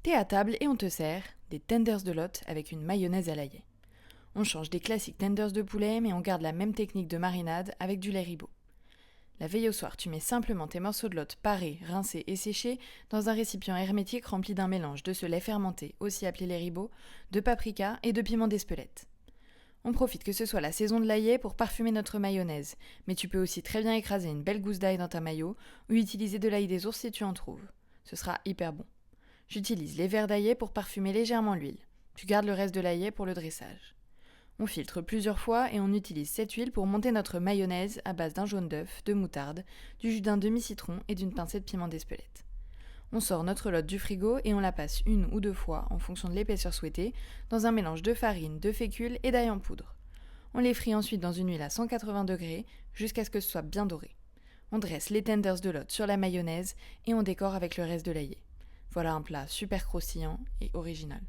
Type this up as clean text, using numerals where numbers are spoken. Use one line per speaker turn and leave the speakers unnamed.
T'es à table et on te sert des tenders de lot avec une mayonnaise à l'ail. On change des classiques tenders de poulet, mais on garde la même technique de marinade avec du lait ribot. La veille au soir, tu mets simplement tes morceaux de lot parés, rincés et séchés dans un récipient hermétique rempli d'un mélange de ce lait fermenté, aussi appelé lait ribot, de paprika et de piment d'Espelette. On profite que ce soit la saison de l'ail pour parfumer notre mayonnaise, mais tu peux aussi très bien écraser une belle gousse d'ail dans ta mayo ou utiliser de l'ail des ours si tu en trouves. Ce sera hyper bon. J'utilise les verres d'ail pour parfumer légèrement l'huile. Tu gardes le reste de l'ail pour le dressage. On filtre plusieurs fois et on utilise cette huile pour monter notre mayonnaise à base d'un jaune d'œuf, de moutarde, du jus d'un demi-citron et d'une pincée de piment d'Espelette. On sort notre lot du frigo et on la passe une ou deux fois, en fonction de l'épaisseur souhaitée, dans un mélange de farine, de fécule et d'ail en poudre. On les frit ensuite dans une huile à 180 degrés jusqu'à ce que ce soit bien doré. On dresse les tenders de lot sur la mayonnaise et on décore avec le reste de l'ail. Voilà un plat super croustillant et original.